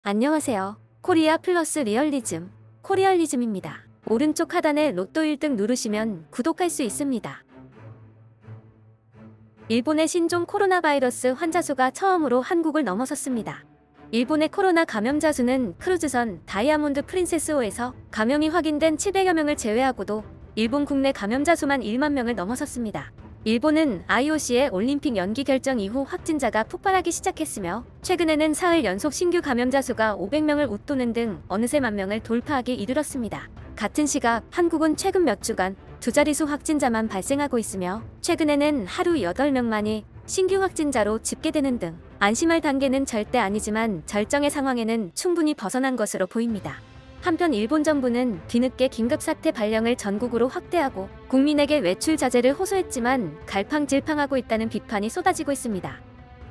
안녕하세요. 코리아 플러스 리얼리즘, 코리얼리즘입니다. 오른쪽 하단에 로또 1등 누르시면 구독할 수 있습니다. 일본의 신종 코로나 바이러스 환자 수가 처음으로 한국을 넘어섰습니다. 일본의 코로나 감염자 수는 크루즈선 다이아몬드 프린세스호에서 감염이 확인된 700여 명을 제외하고도 일본 국내 감염자 수만 1만 명을 넘어섰습니다. 일본은 IOC의 올림픽 연기 결정 이후 확진자가 폭발하기 시작했으며 최근에는 사흘 연속 신규 감염자 수가 500명을 웃도는 등 어느새 10,000명을 돌파하기 이르렀습니다. 같은 시각 한국은 최근 몇 주간 두 자릿수 확진자만 발생하고 있으며 최근에는 하루 8명만이 신규 확진자로 집계되는 등 안심할 단계는 절대 아니지만 절정의 상황에는 충분히 벗어난 것으로 보입니다. 한편 일본 정부는 뒤늦게 긴급사태 발령을 전국으로 확대하고 국민에게 외출 자제를 호소했지만 갈팡질팡하고 있다는 비판이 쏟아지고 있습니다.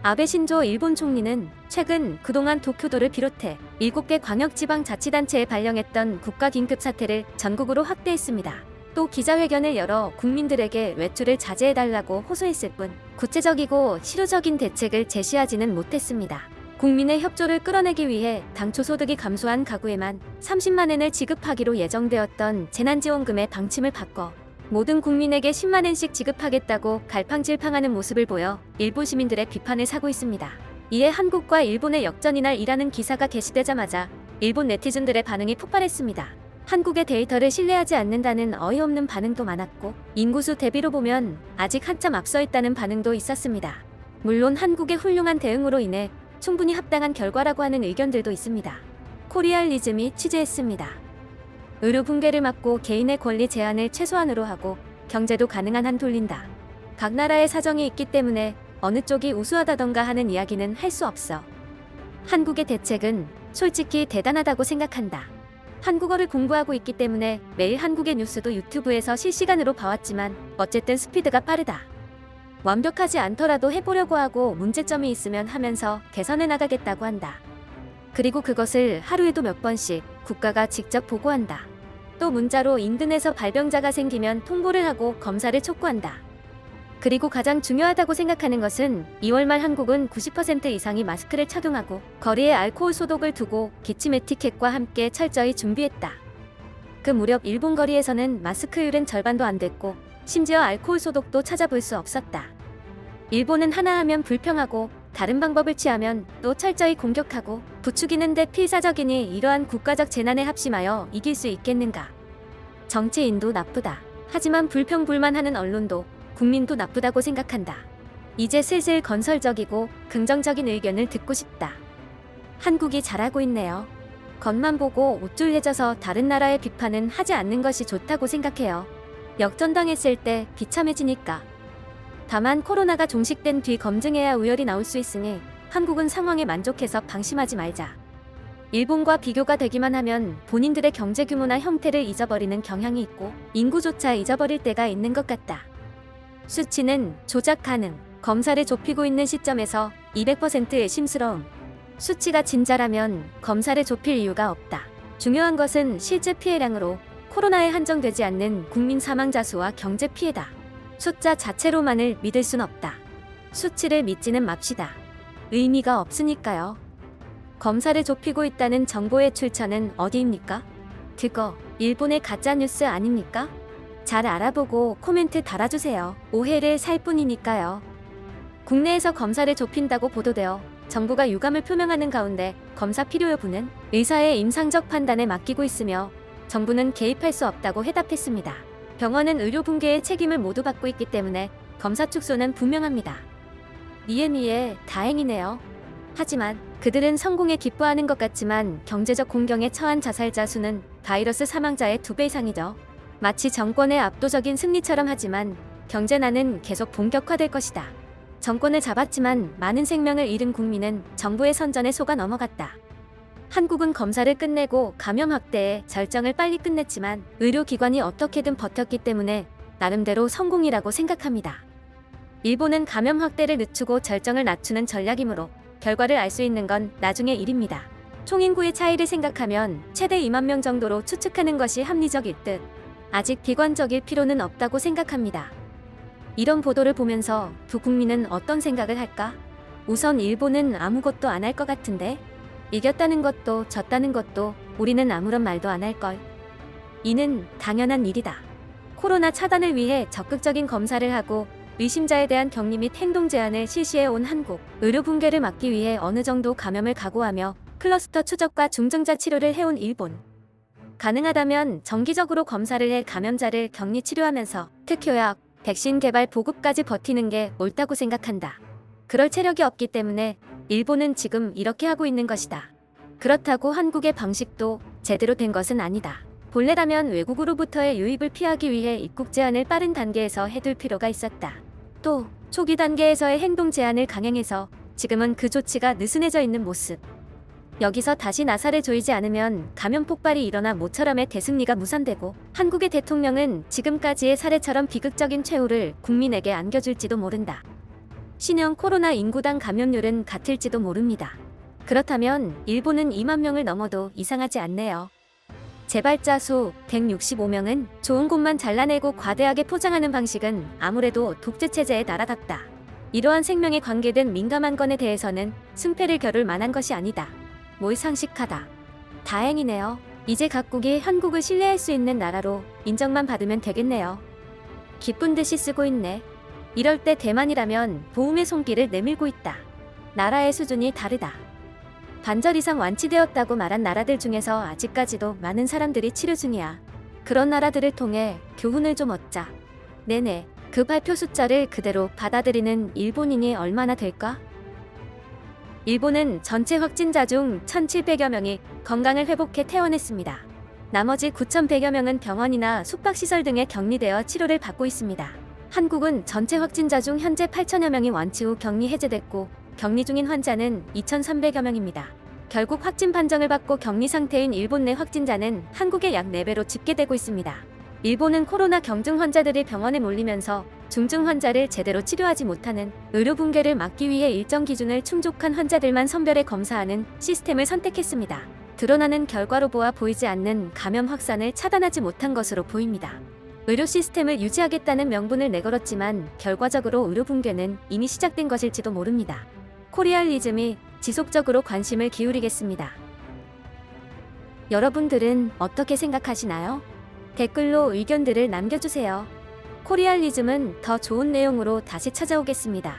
아베 신조 일본 총리는 최근 그동안 도쿄도를 비롯해 7개 광역지방자치단체에 발령했던 국가긴급사태를 전국으로 확대했습니다. 또 기자회견을 열어 국민들에게 외출을 자제해달라고 호소했을 뿐 구체적이고 실효적인 대책을 제시하지는 못했습니다. 국민의 협조를 끌어내기 위해 당초 소득이 감소한 가구에만 30만 엔을 지급하기로 예정되었던 재난지원금의 방침을 바꿔 모든 국민에게 10만 엔씩 지급하겠다고 갈팡질팡하는 모습을 보여 일부 시민들의 비판을 사고 있습니다. 이에 한국과 일본의 역전이 날이라는 기사가 게시되자마자 일본 네티즌들의 반응이 폭발했습니다. 한국의 데이터를 신뢰하지 않는다는 어이없는 반응도 많았고 인구수 대비로 보면 아직 한참 앞서 있다는 반응도 있었습니다. 물론 한국의 훌륭한 대응으로 인해 충분히 합당한 결과라고 하는 의견들도 있습니다. 코리알리즘이 취재했습니다. 의료 붕괴를 막고 개인의 권리 제한을 최소한으로 하고 경제도 가능한 한 돌린다. 각 나라의 사정이 있기 때문에 어느 쪽이 우수하다던가 하는 이야기는 할 수 없어. 한국의 대책은 솔직히 대단하다고 생각한다. 한국어를 공부하고 있기 때문에 매일 한국의 뉴스도 유튜브에서 실시간으로 봐왔지만 어쨌든 스피드가 빠르다. 완벽하지 않더라도 해보려고 하고 문제점이 있으면 하면서 개선해 나가겠다고 한다. 그리고 그것을 하루에도 몇 번씩 국가가 직접 보고한다. 또 문자로 인근에서 발병자가 생기면 통보를 하고 검사를 촉구한다. 그리고 가장 중요하다고 생각하는 것은 2월 말 한국은 90% 이상이 마스크를 착용하고 거리에 알코올 소독을 두고 기침 에티켓과 함께 철저히 준비했다. 그 무렵 일본 거리에서는 마스크율은 절반도 안 됐고 심지어 알코올 소독도 찾아볼 수 없었다. 일본은 하나 하면 불평하고 다른 방법을 취하면 또 철저히 공격하고 부추기는데 필사적이니 이러한 국가적 재난에 합심하여 이길 수 있겠는가. 정치인도 나쁘다. 하지만 불평불만하는 언론도 국민도 나쁘다고 생각한다. 이제 슬슬 건설적이고 긍정적인 의견을 듣고 싶다. 한국이 잘하고 있네요. 겉만 보고 우쭐해져서 다른 나라의 비판은 하지 않는 것이 좋다고 생각해요. 역전당했을 때 비참해지니까. 다만 코로나가 종식된 뒤 검증해야 우열이 나올 수 있으니 한국은 상황에 만족해서 방심하지 말자. 일본과 비교가 되기만 하면 본인들의 경제 규모나 형태를 잊어버리는 경향이 있고 인구조차 잊어버릴 때가 있는 것 같다. 수치는 조작 가능. 검사를 좁히고 있는 시점에서 200%의 심스러움. 수치가 진짜라면 검사를 좁힐 이유가 없다. 중요한 것은 실제 피해량으로 코로나에 한정되지 않는 국민 사망자 수와 경제 피해다. 숫자 자체로만을 믿을 순 없다. 수치를 믿지는 맙시다. 의미가 없으니까요. 검사를 좁히고 있다는 정보의 출처는 어디입니까? 그거 일본의 가짜뉴스 아닙니까? 잘 알아보고 코멘트 달아주세요. 오해를 살 뿐이니까요. 국내에서 검사를 좁힌다고 보도되어 정부가 유감을 표명하는 가운데 검사 필요 여부는 의사의 임상적 판단에 맡기고 있으며 정부는 개입할 수 없다고 해답했습니다. 병원은 의료 붕괴의 책임을 모두 받고 있기 때문에 검사 축소는 분명합니다. 미에미에 다행이네요. 하지만 그들은 성공에 기뻐하는 것 같지만 경제적 공경에 처한 자살자 수는 바이러스 사망자의 2배 이상이죠. 마치 정권의 압도적인 승리처럼 하지만 경제난은 계속 본격화될 것이다. 정권을 잡았지만 많은 생명을 잃은 국민은 정부의 선전에 속아 넘어갔다. 한국은 검사를 끝내고 감염 확대에 절정을 빨리 끝냈지만 의료기관이 어떻게든 버텼기 때문에 나름대로 성공이라고 생각합니다. 일본은 감염 확대를 늦추고 절정을 낮추는 전략이므로 결과를 알 수 있는 건 나중의 일입니다. 총인구의 차이를 생각하면 최대 2만 명 정도로 추측하는 것이 합리적일 듯 아직 비관적일 필요는 없다고 생각합니다. 이런 보도를 보면서 두 국민은 어떤 생각을 할까? 우선 일본은 아무것도 안 할 것 같은데? 이겼다는 것도 졌다는 것도 우리는 아무런 말도 안 할걸. 이는 당연한 일이다. 코로나 차단을 위해 적극적인 검사를 하고 의심자에 대한 격리 및 행동 제한을 실시해 온 한국. 의료 붕괴를 막기 위해 어느 정도 감염을 각오하며 클러스터 추적과 중증자 치료를 해온 일본. 가능하다면 정기적으로 검사를 해 감염자를 격리 치료하면서 특효약, 백신 개발 보급까지 버티는 게 옳다고 생각한다. 그럴 체력이 없기 때문에 일본은 지금 이렇게 하고 있는 것이다. 그렇다고 한국의 방식도 제대로 된 것은 아니다. 본래라면 외국으로부터의 유입을 피하기 위해 입국 제한을 빠른 단계에서 해둘 필요가 있었다. 또 초기 단계에서의 행동 제한을 강행해서 지금은 그 조치가 느슨해져 있는 모습. 여기서 다시 나사를 조이지 않으면 감염 폭발이 일어나 모처럼의 대승리가 무산되고 한국의 대통령은 지금까지의 사례처럼 비극적인 최후를 국민에게 안겨줄지도 모른다. 신형 코로나 인구당 감염률은 같을지도 모릅니다. 그렇다면 일본은 2만 명을 넘어도 이상하지 않네요. 재발자 수 165명은 좋은 곳만 잘라내고 과대하게 포장하는 방식은 아무래도 독재체제에 나라답다. 이러한 생명에 관계된 민감한 건에 대해서는 승패를 겨룰 만한 것이 아니다. 몰상식하다. 다행이네요. 이제 각국이 한국을 신뢰할 수 있는 나라로 인정만 받으면 되겠네요. 기쁜 듯이 쓰고 있네. 이럴 때 대만이라면 보움의 손길을 내밀고 있다. 나라의 수준이 다르다. 반절 이상 완치되었다고 말한 나라들 중에서 아직까지도 많은 사람들이 치료 중이야. 그런 나라들을 통해 교훈을 좀 얻자. 네네. 그 발표 숫자를 그대로 받아들이는 일본인이 얼마나 될까? 일본은 전체 확진자 중 1,700여 명이 건강을 회복해 퇴원했습니다. 나머지 9,100여 명은 병원이나 숙박시설 등에 격리되어 치료를 받고 있습니다. 한국은 전체 확진자 중 현재 8,000여 명이 완치 후 격리 해제됐고 격리 중인 환자는 2,300여 명입니다. 결국 확진 판정을 받고 격리 상태인 일본 내 확진자는 한국의 약 4배로 집계되고 있습니다. 일본은 코로나 경증 환자들이 병원에 몰리면서 중증 환자를 제대로 치료하지 못하는 의료 붕괴를 막기 위해 일정 기준을 충족한 환자들만 선별해 검사하는 시스템을 선택했습니다. 드러나는 결과로 보아 보이지 않는 감염 확산을 차단하지 못한 것으로 보입니다. 의료 시스템을 유지하겠다는 명분을 내걸었지만 결과적으로 의료 붕괴는 이미 시작된 것일지도 모릅니다. 코리알리즘이 지속적으로 관심을 기울이겠습니다. 여러분들은 어떻게 생각하시나요? 댓글로 의견들을 남겨주세요. 코리알리즘은 더 좋은 내용으로 다시 찾아오겠습니다.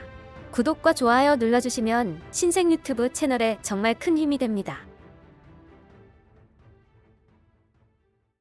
구독과 좋아요 눌러주시면 신생 유튜브 채널에 정말 큰 힘이 됩니다.